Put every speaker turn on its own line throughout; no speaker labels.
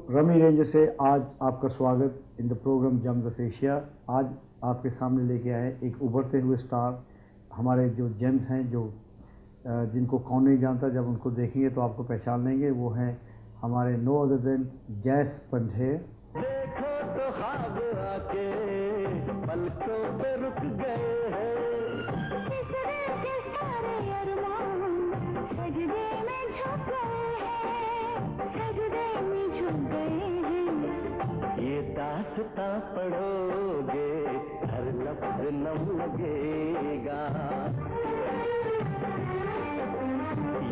Rummy ranger से आज आपका स्वागत in the programme gems of Asia. आज आपके सामने लेके आए एक उभरते हुए स्टार, हमारे जो जेम्स हैं, जो जिनको कौन नहीं जानता, जब उनको देखेंगे तो आपको पहचान लेंगे। वो हैं हमारे नो अदर देन जैस पंधेर।
देखो तो ख्वाब आके पलकों पे रुक गए हैं, ये दास्तां पढ़ोगे हर लफ्ज नम लगेगा,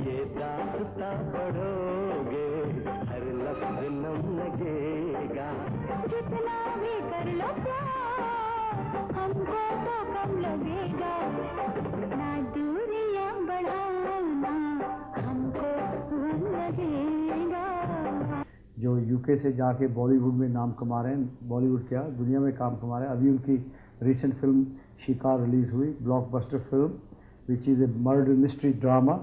ये दास्तां पढ़ोगे हर लफ्ज नम लगेगा।
जितना भी कर लो प्यार हमको तो कम लगेगा, ना दूरियां बढ़ाना हमको कम लगेगा।
जो यूके से जाके बॉलीवुड में नाम कमा रहे हैं, बॉलीवुड क्या दुनिया में काम कमा रहे हैं। अभी उनकी रिसेंट फिल्म शिकार रिलीज हुई, blockbuster film which is a murder mystery drama.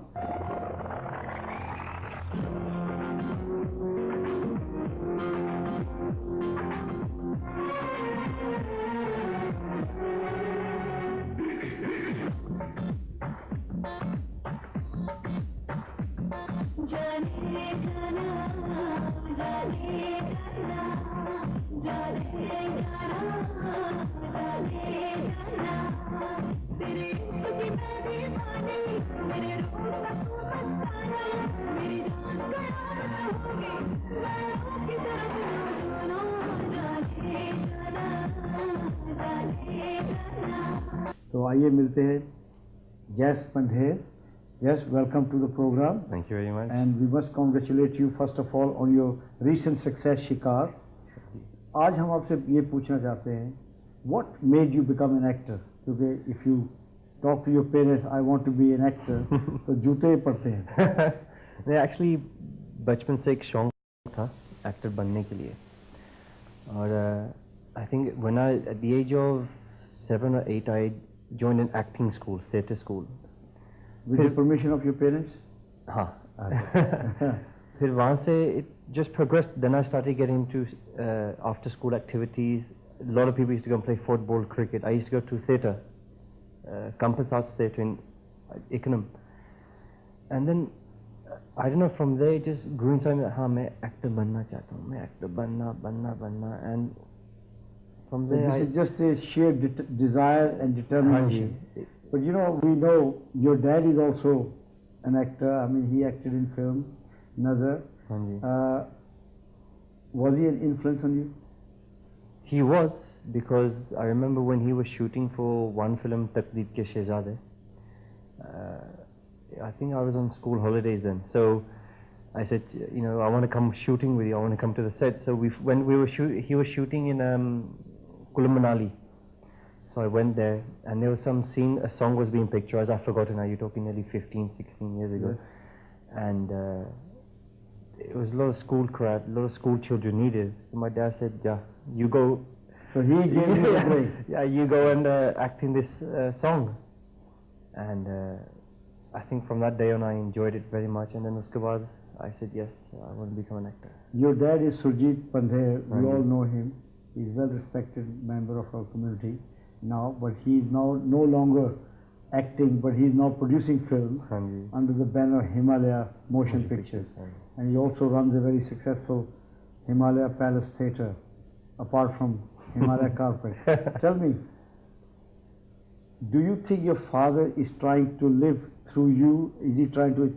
तो आइए मिलते हैं जैस Pandher. Yes, welcome to the program.
Thank you very much.
And we must congratulate you first of all on your recent success, शिकार। आज हम आपसे ये पूछना चाहते हैं, what made you become an actor? क्योंकि if you talk to your parents, I want to be an actor, तो जूते पड़ते हैं।
नहीं, actually बचपन से एक शौक था एक्टर बनने के लिए, और I think when I at the age of 7 or 8 I joined an acting school, theatre school.
With the permission of your parents?
हाँ। फिर वहाँ से it just progressed. Then I started getting into after school activities. A lot of people used to go and play football, cricket. I used to go to theatre, Campus Arts Theatre in Ickenham. And then I don't know, from there it just grew inside me that हाँ मैं actor बनना चाहता हूँ, मैं actor बनना, and from there
this is just a sheer desire and determination. But you know, we know your dad is also an actor. I mean, he acted in film, Nazar. Was he an influence on you?
He was, because I remember when he was shooting for one film, Taqdeer Ke Shehzade. I think I was on school holidays then. So I said, you know, I want to come shooting with you. I want to come to the set. So when we were he was shooting in Kulu Manali. So I went there, and there was some scene, a song was being picturized. I've forgotten now, you're talking nearly 15, 16 years ago. Yes. And it was a lot of school crowd, a lot of school children needed. So my dad said, yeah, you go.
So he gave you a break.
Yeah, you go and act in this song. And I think from that day on I enjoyed it very much. And then uske baad, I said, yes, I want to become an actor.
Your dad is Surjit Pandher. We all know him. He's a well-respected member of our community now, but he's now no longer acting, but he's now producing films under the banner Himalaya Motion Pictures. And he also runs a very successful Himalaya Palace Theatre, apart from Himalaya Carpet. Tell me, do you think your father is trying to live through you? Is he trying to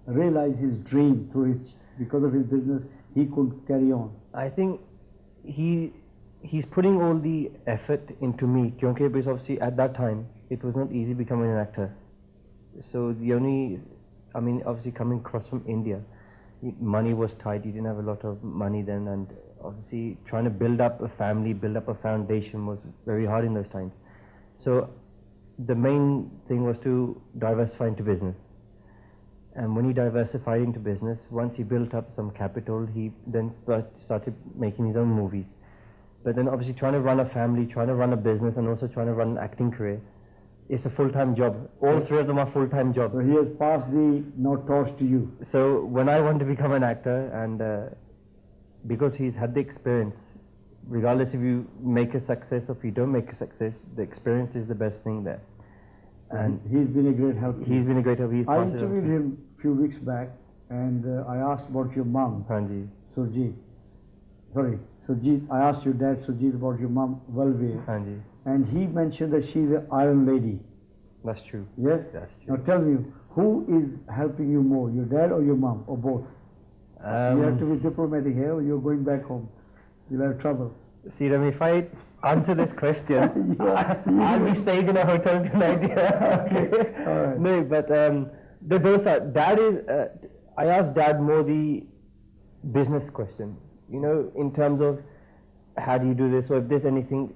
realize his dream through his, because of his business, he could carry on?
I think he's putting all the effort into me, because obviously at that time it was not easy becoming an actor. So the only, I mean, obviously coming across from India, money was tight. You didn't have a lot of money then, and obviously trying to build up a family, build up a foundation was very hard in those times. So the main thing was to diversify into business. And when he diversified into business, once he built up some capital, he then started making his own movies. But then obviously trying to run a family, trying to run a business, and also trying to run an acting career, it's a full-time job. All three of them are full-time jobs.
So he has passed the torch to you.
So when I want to become an actor, and because he's had the experience, regardless if you make a success or if you don't make a success, the experience is the best thing there. And
he's been a great help.
He's been a great help.
I interviewed him a few weeks back, and I asked about your mom,
Hanji.
Surjit. Sorry, Surjit. I asked your dad, Surjit, about your mom, Valveer.
Hanji.
And he mentioned that she's an Iron Lady.
That's true.
Yes?
That's true.
Now tell me, who is helping you more, your dad or your mom, or both? You have to be diplomatic here, or you're going back home. You'll have trouble.
See, Rami, if I answer this question, I'll be staying in a hotel tonight. Okay.
All right.
No, but those are, Dad is, I asked Dad more the business question, you know, in terms of how do you do this, or if there's anything,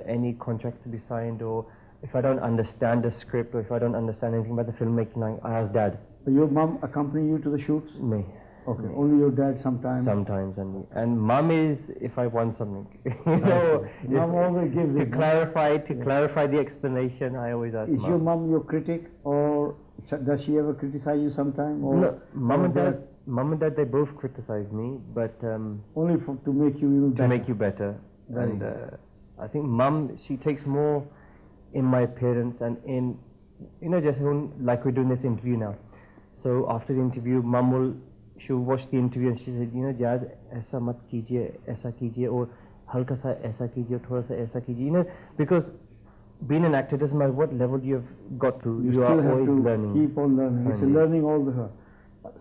any contracts to be signed, or if I don't understand the script, or if I don't understand anything about the filmmaking, I ask Dad.
Your mom accompany you to the shoots?
Me.
Okay, only your dad sometimes?
Sometimes, and Mom is if I want something. You know,
Mom always gives
to
it.
clarify the explanation, I always ask
Is
Mom.
your mom your critic, or does she ever criticize you sometime? Or
No, Mom and Dad, they both criticize me, but
only to make you even better.
to make you better.
Right.
And I think Mom, she takes more in my appearance and in, you know, just like we're doing this interview now. So after the interview, Mom she'll watch the interview and she said, you know, Jaz, aisa mat kijiye, aisa kijiye, or halka sa aisa kijiye, thoda sa aisa kijiye. You know, because being an actor doesn't matter what level you have got to,
You
you
still
are
have
always
to
learning.
keep on learning. It's a learning all the time.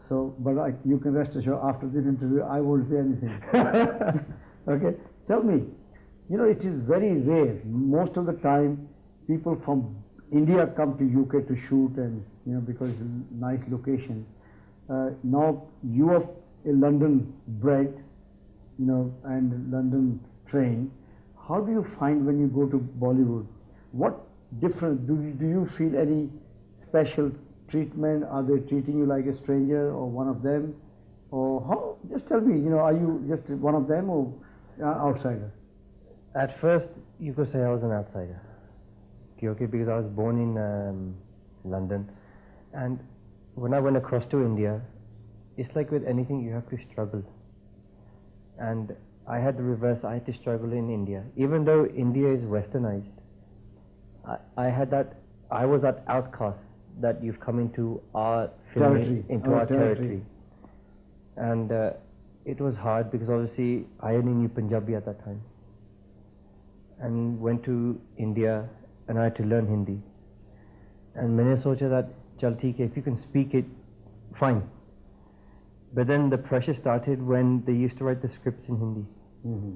So, but you can rest assured, after this interview, I won't say anything. Okay, tell me, you know, it is very rare. Most of the time, people from India come to UK to shoot, and you know, because it's a nice location. Now you are a London bred, you know, and London trained. How do you find when you go to Bollywood? What difference do you feel any special treatment? Are they treating you like a stranger or one of them, or how? Just tell me. You know, are you just one of them or outsider?
At first, you could say I was an outsider. Okay, because I was born in London, and when I went across to India, it's like with anything, you have to struggle. And I had the reverse, I had to struggle in India. Even though India is westernized, I was that outcast that you've come into our
Territory.
our territory. And it was hard because obviously I only knew Punjabi at that time. And went to India and I had to learn Hindi. And मैंने सोचा that चल ठीक है, if you can speak it, fine. But then the pressure started when they used to write the scripts in Hindi.
Mm-hmm.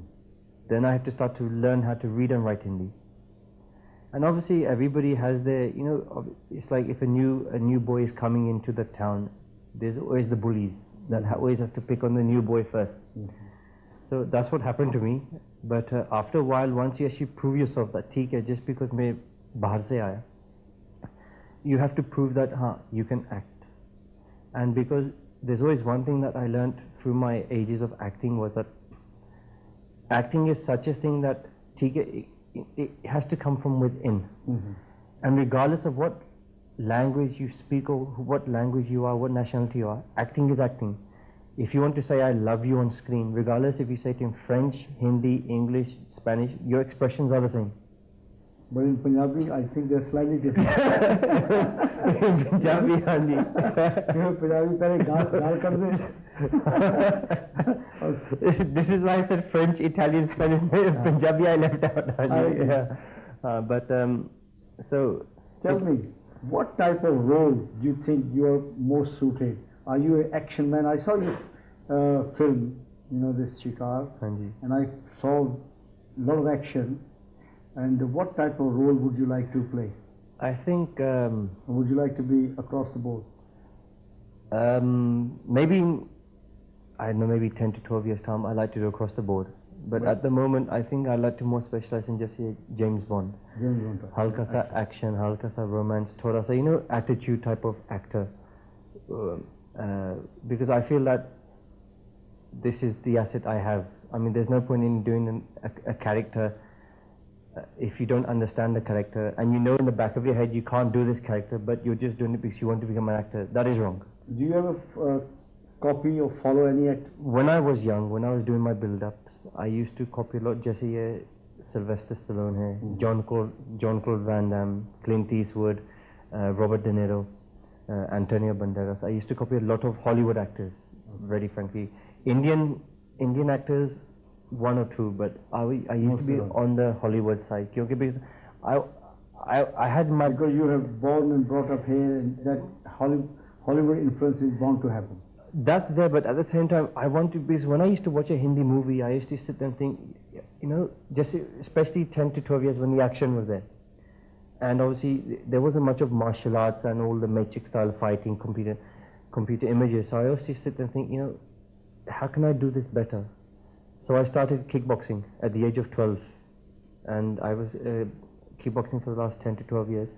Then I had to start to learn how to read and write Hindi. And obviously everybody has their, you know, it's like if a new boy is coming into the town, there's always the bullies that always have to pick on the new boy first.
Mm-hmm.
So that's what happened to me. But after a while, once you actually prove yourself that ठीक है, just because मैं बाहर से आया, you have to prove that you can act. And because there's always one thing that I learned through my ages of acting was that acting is such a thing that it has to come from within.
Mm-hmm.
And regardless of what language you speak or what language you are, what nationality you are, acting is acting. If you want to say I love you on screen, regardless if you say it in French, Hindi, English, Spanish, your expressions are the same.
But in Punjabi, I think they're slightly different.
Punjabi, Hindi.
Punjabi pehle gaal kar de.
This is why I said French, Italian, Spanish, Punjabi I left out. So
tell me, what type of role do you think you are most suited? Are you an action man? I saw your film, you know, this Shikar, and I saw a lot of action. And what type of role would you like to play?
I think
would you like to be across the board?
Maybe, I don't know, maybe 10 to 12 years time, I like to do across the board. But at the moment, I think I like to more specialize in just say James Bond.
James Bond.
Halka sa action, halka sa romance, thoda sa, you know, attitude type of actor. Because I feel that this is the asset I have. I mean, there's no point in doing a character if you don't understand the character and you know in the back of your head you can't do this character, but you're just doing it because you want to become an actor, that is wrong.
Do you ever copy or follow any actor?
When I was young, when I was doing my build-ups, I used to copy a lot. जैसे ये Sylvester Stallone है, John Claude Van Damme, Clint Eastwood, Robert De Niro, Antonio Banderas. I used to copy a lot of Hollywood actors, very frankly. Indian actors, one or two, but I used to be on the Hollywood side. Because I had my...
Because you have born and brought up here, and that Hollywood influence is bound to happen.
That's there, but at the same time, I want to, because when I used to watch a Hindi movie, I used to sit there and think, you know, just especially 10 to 12 years when the action was there. And obviously, there wasn't much of martial arts and all the matrix style fighting, computer images. So I used to sit there and think, you know, how can I do this better? So I started kickboxing at the age of 12. And I was kickboxing for the last 10 to 12 years.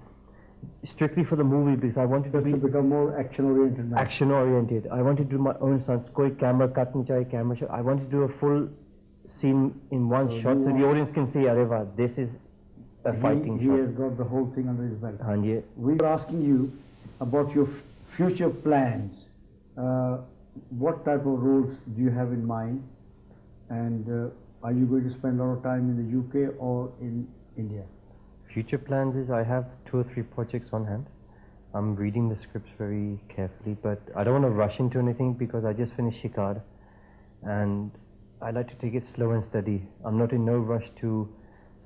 Strictly for the movie, because I wanted to
become more action-oriented now.
Action-oriented. I wanted to do my own stunts. Koi camera cut nahi chahiye, camera shot. I wanted to do a full scene in one shot, so the audience can see, areva, this is a fighting shot.
He has got the whole thing under his belt.
Hanji.
We were asking you about your future plans. What type of roles do you have in mind? And are you going to spend a lot of time in the UK or in India?
Future plans is I have 2 or 3 projects on hand. I'm reading the scripts very carefully, but I don't want to rush into anything because I just finished Shikar and I like to take it slow and steady. I'm not in no rush to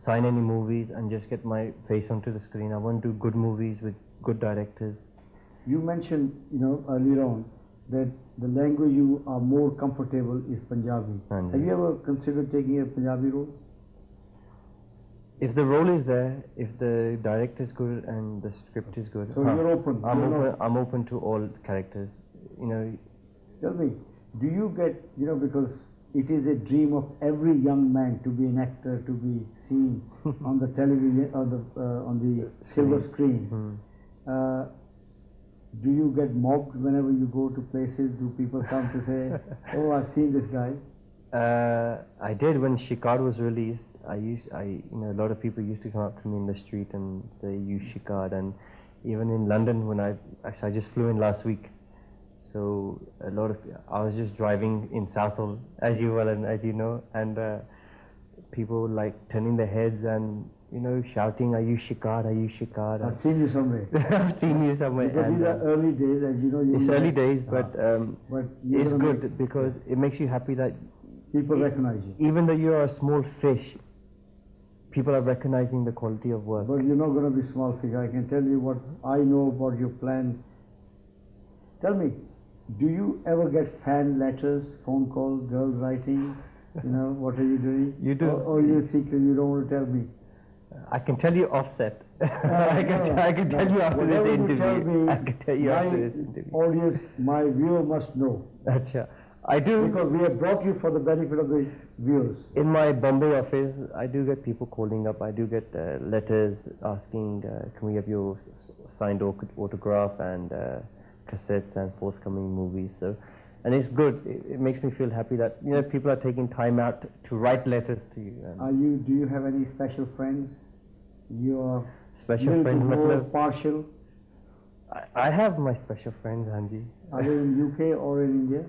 sign any movies and just get my face onto the screen. I want to do good movies with good directors.
You mentioned, you know, earlier on that the language you are more comfortable is Punjabi. Have you ever considered taking a Punjabi role?
If the role is there, if the director is good and the script is good,
so you're open.
I'm open to all characters. You know.
Tell me, do you get, you know, because it is a dream of every young man to be an actor, to be seen on the television, on the silver screen. Do you get mobbed whenever you go to places? Do people come to say, "Oh, I've seen this guy"?
I did when Shikar was released. You know, a lot of people used to come up to me in the street and say, "You Shikar," and even in London when I just flew in last week. So I was just driving in Southall, as you well and as you know, and people like turning their heads and, you know, shouting, "Are you Shikar? Are you Shikar?"
I've seen you somewhere.
I've seen you somewhere.
Because these are early days, as you know.
It's early days, but it's good because
yes.
it makes you happy that
people recognize you.
Even though you are a small fish, people are recognizing the quality of work.
But you're not going to be small fish. I can tell you what I know about your plans. Tell me, do you ever get fan letters, phone calls, girls writing? You know, what are you doing?
You do.
Or you're secret, you don't want to tell me?
I can tell you offset. I can tell you after this interview. I can tell you after this interview.
Audience, my viewer must know.
Achha. I do.
Because we have brought you for the benefit of the viewers.
In my Bombay office, I do get people calling up. I do get letters asking, can we have your signed autograph and cassettes and forthcoming movies. So, and it's good. It makes me feel happy that, you know, people are taking time out to write letters to you.
Do you have any special friends? You are
special friends.
More partial.
I have my special friends, Hanji.
Are they in UK or in India?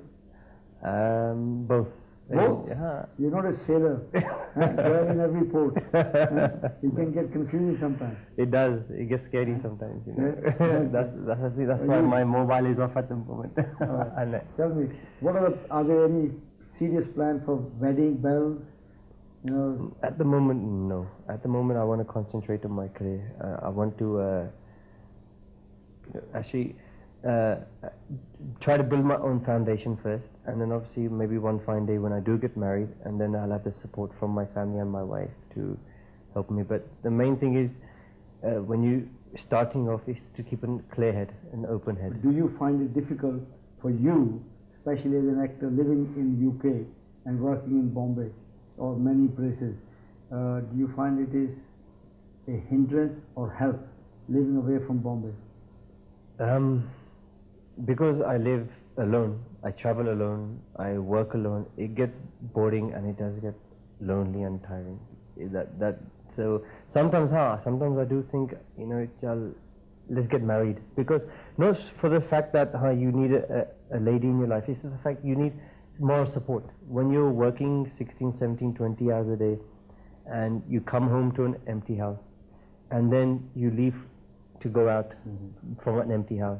Both.
Both?
Yeah.
You're not a sailor. You're in every port. It can get confusing sometimes.
It does. It gets scary sometimes. You know? That's why my mobile is off at the moment.
Tell me, are there any serious plans for wedding bells? You know?
At the moment, no. At the moment, I want to concentrate on my career. I want to actually try to build my own foundation first, and then obviously maybe one fine day when I do get married, and then I'll have the support from my family and my wife to help me. But the main thing is when you starting off is to keep a clear head, an open head.
Do you find it difficult for you, especially as an actor living in UK and working in Bombay or many places, do you find it is a hindrance or help living away from Bombay?
Because I live alone, I travel alone, I work alone, it gets boring and it does get lonely and tiring. That So sometimes I do think, you know, let's get married, because not for the fact that you need a lady in your life, it's the fact you need more support. When you're working 16, 17, 20 hours a day and you come home to an empty house and then you leave to go out from an empty house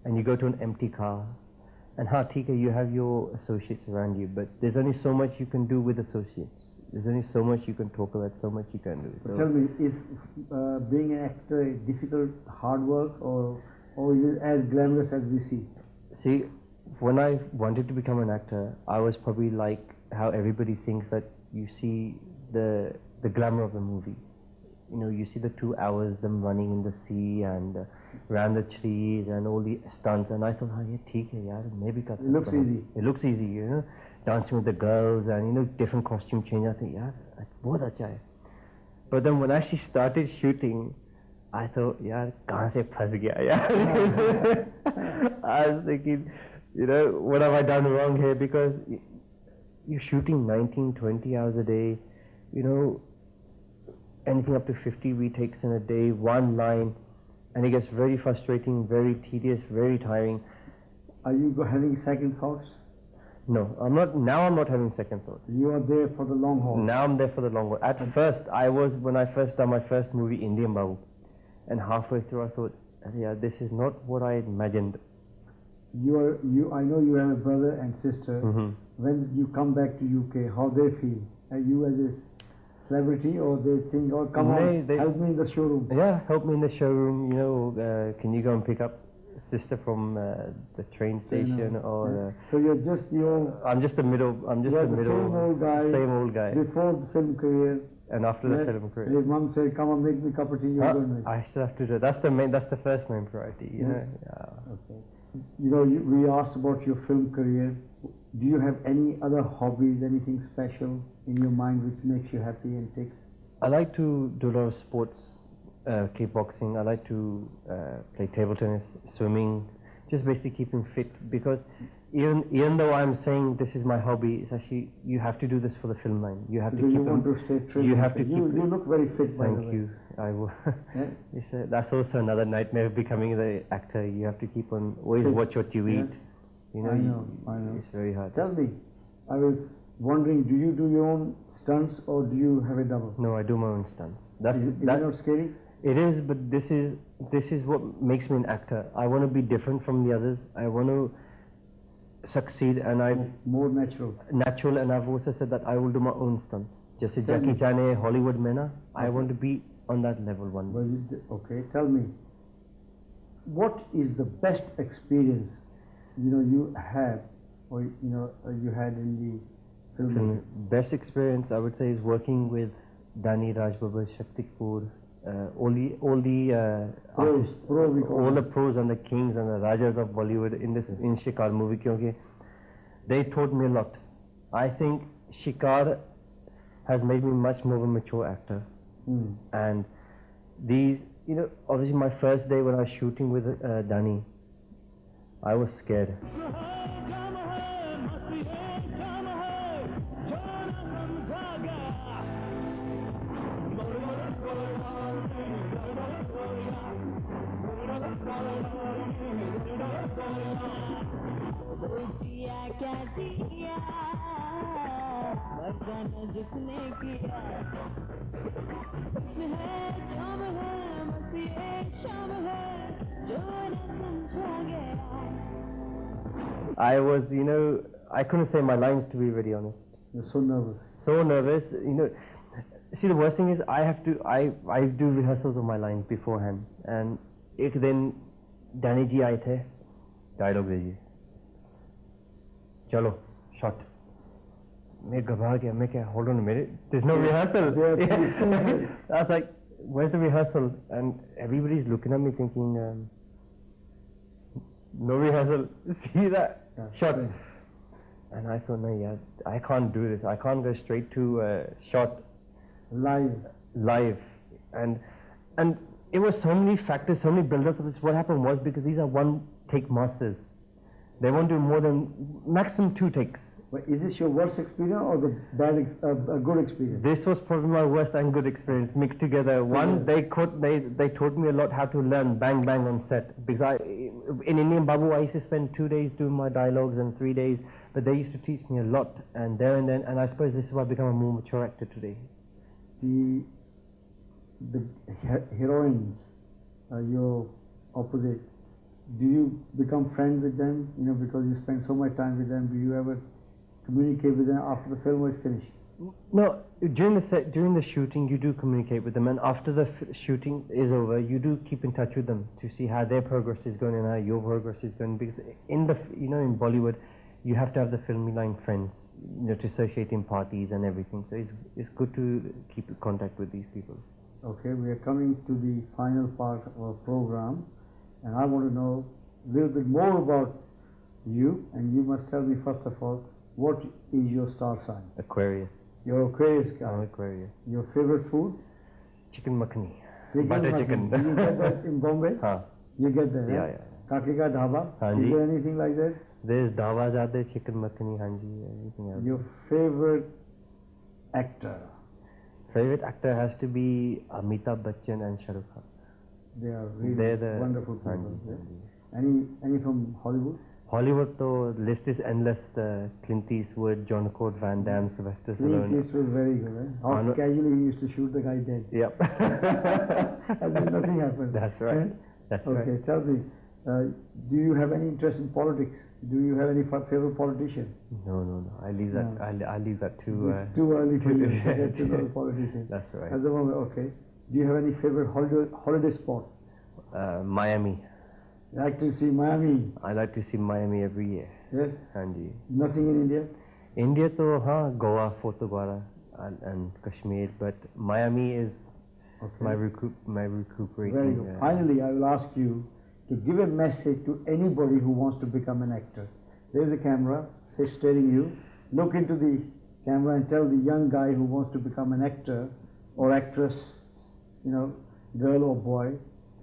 and you go to an empty car, and Tika, you have your associates around you, but there's only so much you can do with associates. There's only so much you can talk about, so much you can do. So
tell me, is being an actor a difficult, hard work, or is it as glamorous as we see?
See, when I wanted to become an actor, I was probably like how everybody thinks that you see the glamour of the movie. You know, you see the 2 hours, them running in the sea and around the trees and all the stunts, and I thought, yeah, theek hai yaar, maybe kar
It looks easy.
It looks easy, you know, dancing with the girls and, you know, different costume change. I think, yeah, bahut acha hai. But then when I actually started shooting, I thought, yaar, kahan se phas gaya yaar. I was thinking, you know, what have I done wrong here? Because you're shooting 19, 20 hours a day, you know, anything up to 50 retakes in a day, one line, and it gets very frustrating, very tedious, very tiring.
Are you having second thoughts?
No, I'm not. Now I'm not having second thoughts.
You are there for the long haul.
Now I'm there for the long haul. At first, when I first done my first movie, Indian Babu, and halfway through I thought, yeah, this is not what I imagined.
I know you have a brother and sister. When you come back to UK, how they feel? Are you as a celebrity, or they think, oh, come on, help me in the showroom?
Yeah, help me in the showroom, you know, can you go and pick up sister from the train station, or...
so you're just
I'm just the middle,
same old guy, before the film career,
and after the film career.
His mom said, come on, make me a cup of tea, you're going to make.
I still have to do it. That's the first main priority, you know. Yeah.
Okay. You know, we asked about your film career. Do you have any other hobbies, anything special in your mind which makes you happy and ticks?
I like to do a lot of sports, kickboxing. I like to play table tennis, swimming, just basically keeping fit, because even though I'm saying this is my hobby, it's actually, you have to do this for the film line. You have to keep
you want to stay fit.
You have to keep.
You look very fit, by the way.
Thank you. I will.
Yeah?
That's also another nightmare of becoming the actor. You have to keep on always watch what you eat. You know,
I know.
It's very hard.
Tell me, I was wondering, do you do your own stunts or do you have a double?
No, I do my own stunts.
Is it not scary?
It is, but this is what makes me an actor. I want to be different from the others. I want to succeed, and
more natural.
Natural, and I've also said that I will do my own stunts. Just like Jackie Chan, Hollywood mein, I want to be on that level one day.
Okay, tell me, what is the best experience you have, or you had in the film?
Best experience, I would say, is working with Dani, Raj Babbar, Shakti Kapoor, all the artists, all the pros and the kings and the rajas of Bollywood in Shikar movie, because they taught me a lot. I think Shikar has made me much more of a mature actor. And these, obviously my first day when I was shooting with Dani, I was scared. I was, I couldn't say my lines, to be very honest.
You're so nervous.
So nervous, See, the worst thing is I do rehearsals of my lines beforehand, and एक दिन Danny ji आए थे, dialogue दीजिए, चलो, shot. मैं घबरा गया, मैं क्या, hold on a minute, there's no rehearsal. I was like, where's the rehearsal? And everybody's looking at me thinking, no rehearsal, see that, shot. And I thought, no, yeah, I can't do this, I can't go straight to shot. Live. And it was so many factors, so many build-ups of this. What happened was, because these are one-take masters, they won't do more than maximum 2 takes.
But is this your worst experience or the a good experience?
This was probably my worst and good experience mixed together. One, they taught me a lot how to learn bang bang on set, because in Indian Babu I used to spend 2 days doing my dialogues and 3 days, but they used to teach me a lot, and there and then, and I suppose this is why I've become a more mature actor today.
The heroines, your opposite, do you become friends with them? You know, because you spend so much time with them. Do you ever communicate with them after the film is finished?
No, during the shooting, you do communicate with them, and after the shooting is over, you do keep in touch with them to see how their progress is going and how your progress is going. Because in Bollywood, you have to have the filmy line friends, to associate in parties and everything. So it's good to keep in contact with these people.
Okay, we are coming to the final part of our program, and I want to know a little bit more about you, and you must tell me first of all, what is your star sign?
Aquarius.
You're Aquarius guy.
I'm Aquarius.
Your favorite food?
Chicken makhani.
Chicken
Butter
makhani.
chicken.
You get that in Bombay?
Haan.
You get that,
Yeah,
eh?
yeah.
Kaki ka dhaba?
Haan
Is
ji.
there anything like that?
There's dawa jade, chicken makhani, hanji, everything else.
Your favorite actor?
Favorite actor has to be Amitabh Bachchan and Shah Rukh Khan.
They are really
They're the
wonderful people.
Hanji,
Yeah?
hanji.
Any from Hollywood?
Hollywood, though, list is endless. Clint Eastwood, John Court, Van Damme, Sylvester
Clint
Stallone.
Eastwood was very good, eh? How
Arnold-
casually he used to shoot the guy dead.
Yep.
As if nothing happened.
That's right.
Eh?
That's
Okay,
right.
tell me, do you have any interest in politics? Do you have any favorite politician?
No. I leave that.
No.
I leave that to.
It's too early for you to get to know the politician.
That's right.
At the moment, okay. Do you have any favorite holiday spot?
Miami.
You like to see Miami?
I like to see Miami every year.
Yes.
Hanji.
Nothing in India?
India, though, Goa, Fort Aguada, and Kashmir, but Miami is
Okay.
my recuperating.
Very good. Finally, I will ask you to give a message to anybody who wants to become an actor. There's a camera, say staring you. Look into the camera and tell the young guy who wants to become an actor or actress, girl or boy,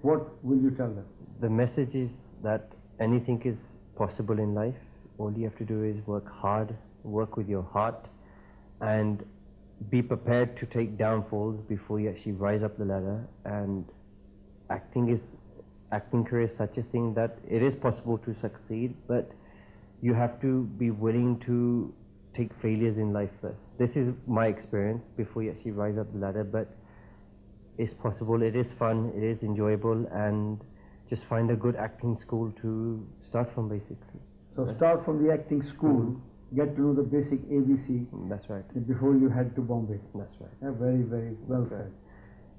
what will you tell them?
The message is that anything is possible in life. All you have to do is work hard, work with your heart, and be prepared to take downfalls before you actually rise up the ladder. And acting career is such a thing that it is possible to succeed, but you have to be willing to take failures in life first. This is my experience before you actually rise up the ladder, but it's possible, it is fun, it is enjoyable, and just find a good acting school to start from basically.
So start from the acting school, get to know the basic ABC
That's right.
before you head to Bombay.
That's right.
Yeah, very, very well said.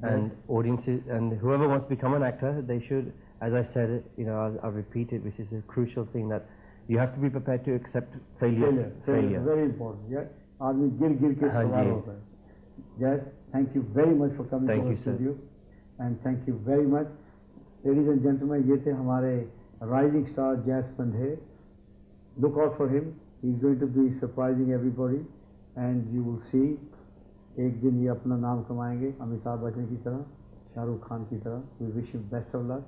And audiences and whoever wants to become an actor, they should, as I said, I'll repeat it, which is a crucial thing, that you have to be prepared to accept failure.
Failure. Very important. Yeah. आदमी गिर के सवार होता है. Jaz, thank you very much for coming
Thank
to our
you, sir.
studio, and thank you very much, ladies and gentlemen. ये थे हमारे rising star Jaz Pandey. Look out for him. He's going to be surprising everybody, and you will see. एक दिन ये अपना नाम कमाएंगे अमिताभ बच्चन की तरह, शाहरुख खान की तरह. We wish you best of luck.